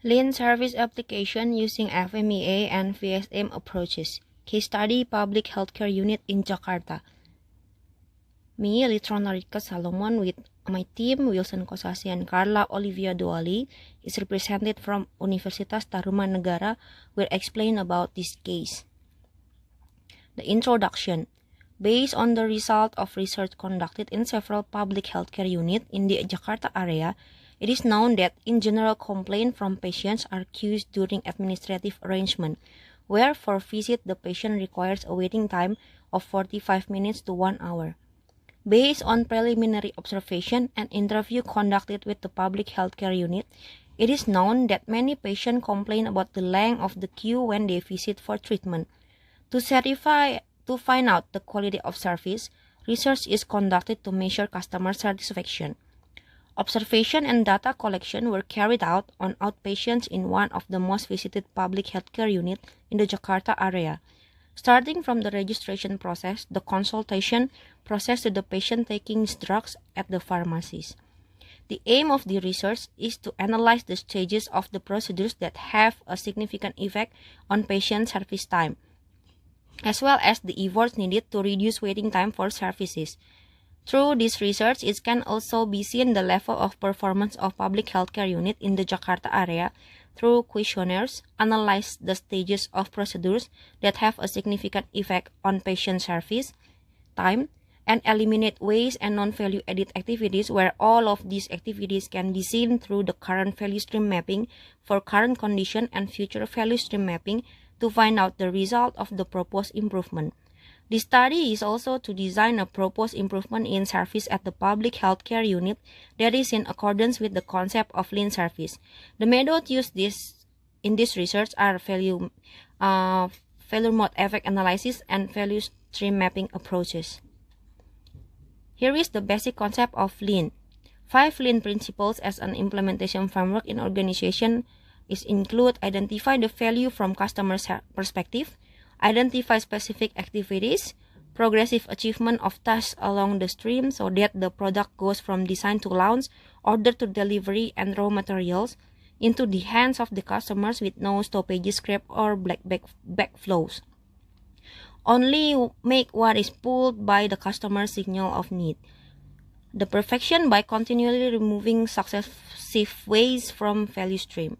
Lean service application using FMEA and VSM approaches. Case study Public Healthcare Unit in Jakarta. Me, Lithrone Laricha Salomon, with my team, Wilson Kosasi and Carla Olivia Duali, is represented from Universitas Tarumanagara, will explain about this case. The introduction. Based on the result of research conducted in several public healthcare units in the Jakarta area, it is known that in general complaints from patients are queues during administrative arrangement, where for visit the patient requires a waiting time of 45 minutes to 1 hour. Based on preliminary observation and interview conducted with the public healthcare unit, it is known that many patients complain about the length of the queue when they visit for treatment. To find out the quality of service, research is conducted to measure customer satisfaction. Observation and data collection were carried out on outpatients in one of the most visited public healthcare units in the Jakarta area. Starting from the registration process, the consultation process to the patient taking drugs at the pharmacies. The aim of the research is to analyze the stages of the procedures that have a significant effect on patient service time, as well as the efforts needed to reduce waiting time for services. Through this research, it can also be seen the level of performance of public healthcare unit in the Jakarta area through questionnaires, analyze the stages of procedures that have a significant effect on patient service time, and eliminate waste and non-value added activities where all of these activities can be seen through the current value stream mapping for current condition and future value stream mapping to find out the result of the proposed improvement. The study is also to design a proposed improvement in service at the public healthcare unit that is in accordance with the concept of lean service. The methods used in this research are failure mode effect analysis and value stream mapping approaches. Here is the basic concept of lean. 5 lean principles as an implementation framework in organization include identify the value from customer perspective, identify specific activities, progressive achievement of tasks along the stream so that the product goes from design to launch, order to delivery, and raw materials into the hands of the customers with no stoppages, scrap, or black back flows. Only make what is pulled by the customer's signal of need. The perfection by continually removing successive waste from value stream.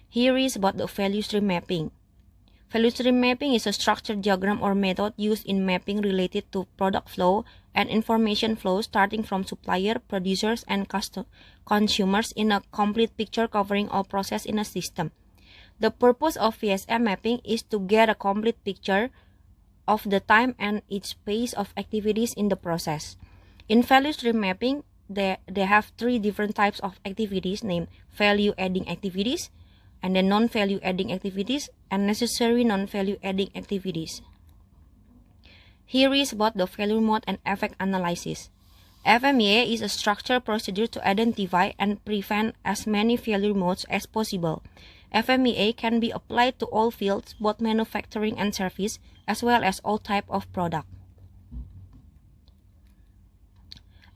Here is about the value stream mapping. Value stream mapping is a structured diagram or method used in mapping related to product flow and information flow starting from supplier, producers, and consumers in a complete picture covering all process in a system. The purpose of VSM mapping is to get a complete picture of the time and its pace of activities in the process. In value stream mapping, they have 3 different types of activities named value-adding activities, and then non-value adding activities, and necessary non-value adding activities. Here is about the failure mode and effect analysis. FMEA is a structured procedure to identify and prevent as many failure modes as possible. FMEA can be applied to all fields, both manufacturing and service, as well as all types of product.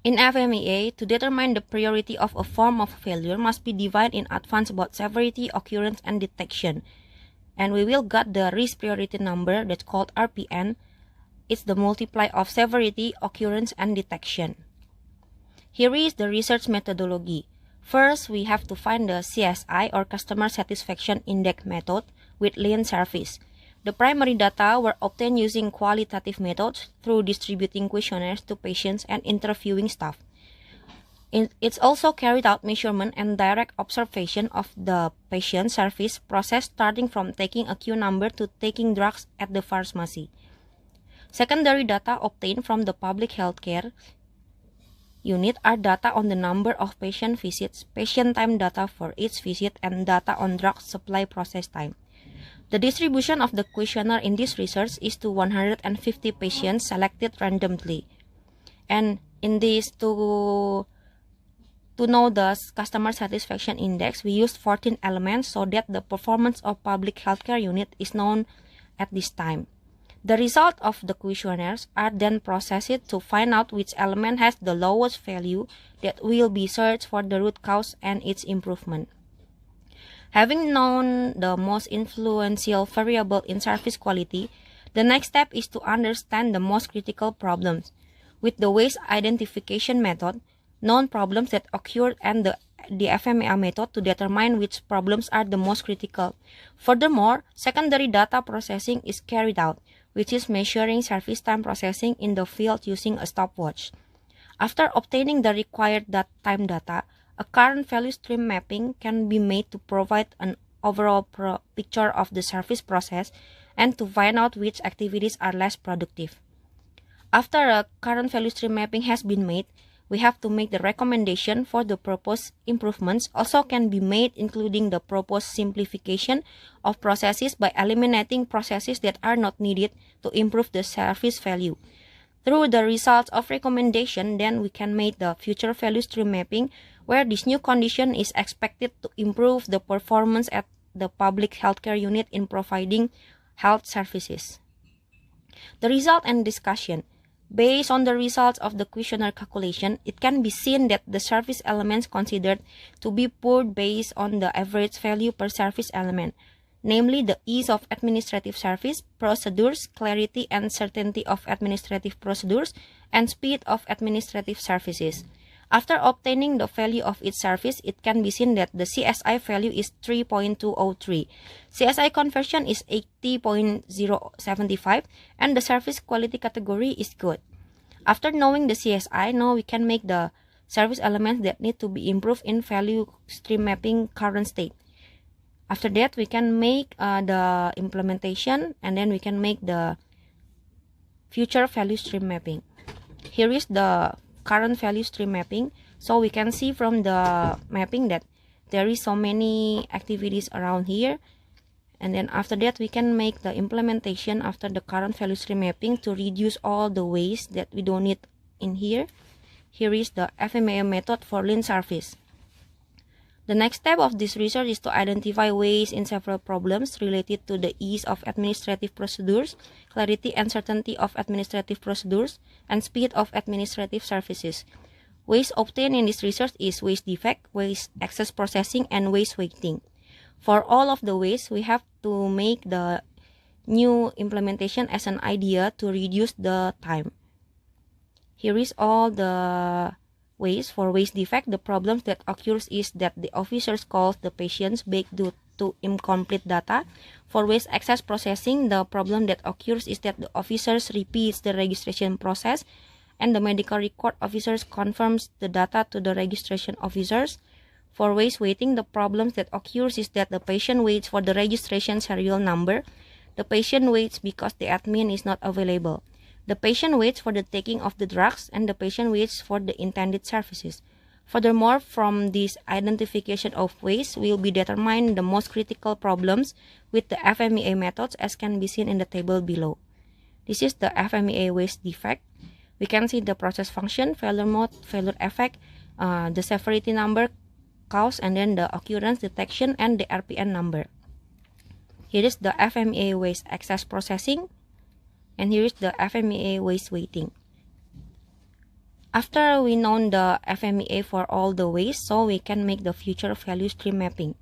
In FMEA, to determine the priority of a form of failure must be defined in advance about severity, occurrence, and detection. And we will get the risk priority number that's called RPN. It's the multiply of severity, occurrence, and detection. Here is the research methodology. First, we have to find the CSI or Customer Satisfaction Index method with lean service. The primary data were obtained using qualitative methods through distributing questionnaires to patients and interviewing staff. It's also carried out measurement and direct observation of the patient service process starting from taking a queue number to taking drugs at the pharmacy. Secondary data obtained from the public healthcare unit are data on the number of patient visits, patient time data for each visit, and data on drug supply process time. The distribution of the questionnaire in this research is to 150 patients selected randomly. And in this, to know the customer satisfaction index, we used 14 elements so that the performance of public healthcare unit is known at this time. The result of the questionnaires are then processed to find out which element has the lowest value that will be searched for the root cause and its improvement. Having known the most influential variable in service quality, the next step is to understand the most critical problems. With the waste identification method, known problems that occurred and the FMEA method to determine which problems are the most critical. Furthermore, secondary data processing is carried out, which is measuring service time processing in the field using a stopwatch. After obtaining the required time data, a current value stream mapping can be made to provide an overall picture of the service process and to find out which activities are less productive. After a current value stream mapping has been made, we have to make the recommendation for the proposed improvements also can be made, including the proposed simplification of processes by eliminating processes that are not needed to improve the service value. Through the results of recommendation, then we can make the future value stream mapping where this new condition is expected to improve the performance at the public healthcare unit in providing health services. The result and discussion. Based on the results of the questionnaire calculation, it can be seen that the service elements considered to be poor based on the average value per service element, namely the ease of administrative service, procedures, clarity and certainty of administrative procedures, and speed of administrative services. After obtaining the value of each service, it can be seen that the CSI value is 3.203, CSI conversion is 80.075, and the service quality category is good. After knowing the CSI, now we can make the service elements that need to be improved in value stream mapping current state. After that, we can make the implementation, and then we can make the future value stream mapping. Here is the current value stream mapping. So we can see from the mapping that there is so many activities around here. And then after that, we can make the implementation after the current value stream mapping to reduce all the waste that we don't need in here. Here is the FMEA method for lean service. The next step of this research is to identify waste in several problems related to the ease of administrative procedures, clarity and certainty of administrative procedures, and speed of administrative services. Waste obtained in this research is waste defect, waste excess processing, and waste weighting. For all of the waste, we have to make the new implementation as an idea to reduce the time. Here is all the waste. For waste defect, the problems that occurs is that the officers calls the patients back due to incomplete data. For waste excess processing, the problem that occurs is that the officers repeats the registration process and the medical record officers confirms the data to the registration officers. For waste waiting, the problem that occurs is that the patient waits for the registration serial number. The patient waits because the admin is not available. The patient waits for the taking of the drugs, and the patient waits for the intended services. Furthermore, from this identification of waste will be determined the most critical problems with the FMEA methods, as can be seen in the table below. This is the FMEA waste defect. We can see the process function, failure mode, failure effect, the severity number, cause, and then the occurrence, detection, and the RPN number. Here is the FMEA waste excess processing, and here is the FMEA waste weighting. After we know the FMEA for all the waste, so we can make the future value stream mapping.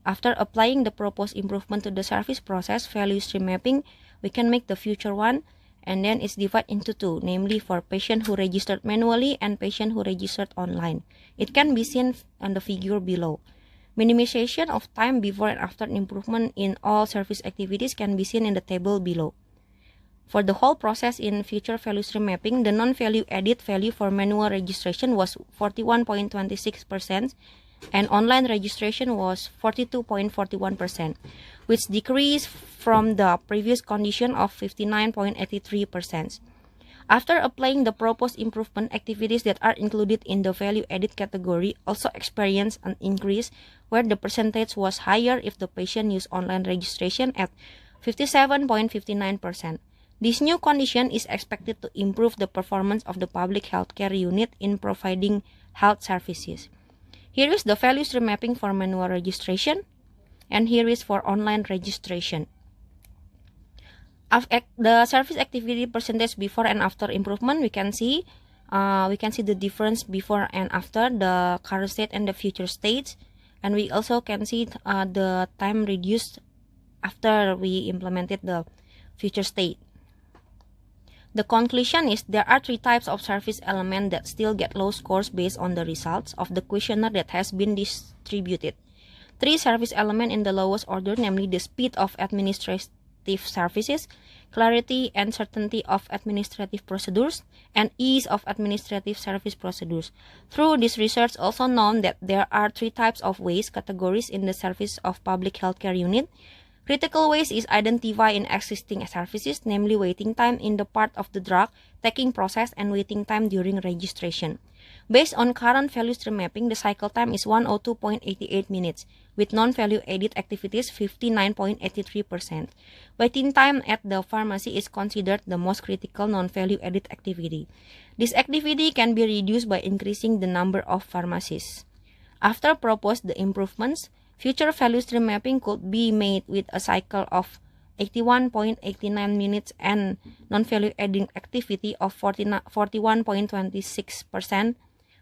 After applying the proposed improvement to the service process value stream mapping, we can make the future one, and then it's divided into two, namely for patient who registered manually and patient who registered online. It can be seen on the figure below. Minimization of time before and after improvement in all service activities can be seen in the table below. For the whole process in future value stream mapping, the non-value added value for manual registration was 41.26% and online registration was 42.41%, which decreased from the previous condition of 59.83%. After applying the proposed improvement, activities that are included in the value added category also experienced an increase, where the percentage was higher if the patient used online registration at 57.59%. This new condition is expected to improve the performance of the public healthcare unit in providing health services. Here is the value stream mapping for manual registration, and here is for online registration. The service activity percentage before and after improvement, we can see the difference before and after the current state and the future states. and we also can see the time reduced after we implemented the future state. The conclusion is there are 3 types of service elements that still get low scores based on the results of the questionnaire that has been distributed. 3 service elements in the lowest order, namely the speed of administrative services, clarity and certainty of administrative procedures, and ease of administrative service procedures. Through this research, also known that there are 3 types of waste categories in the service of public healthcare unit. Critical waste is identified in existing services, namely waiting time in the part of the drug taking process and waiting time during registration. Based on current value stream mapping, the cycle time is 102.88 minutes, with non-value added activities 59.83%. Waiting time at the pharmacy is considered the most critical non-value added activity. This activity can be reduced by increasing the number of pharmacies. After proposed the improvements, future value stream mapping could be made with a cycle of 81.89 minutes and non-value adding activity of 41.26%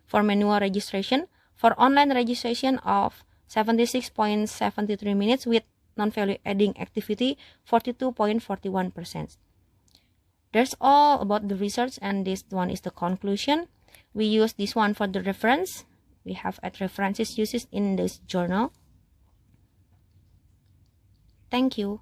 for manual registration, for online registration of 76.73 minutes with non-value adding activity 42.41%. That's all about the research, and this one is the conclusion. We use this one for the reference. We have at references uses in this journal. Thank you.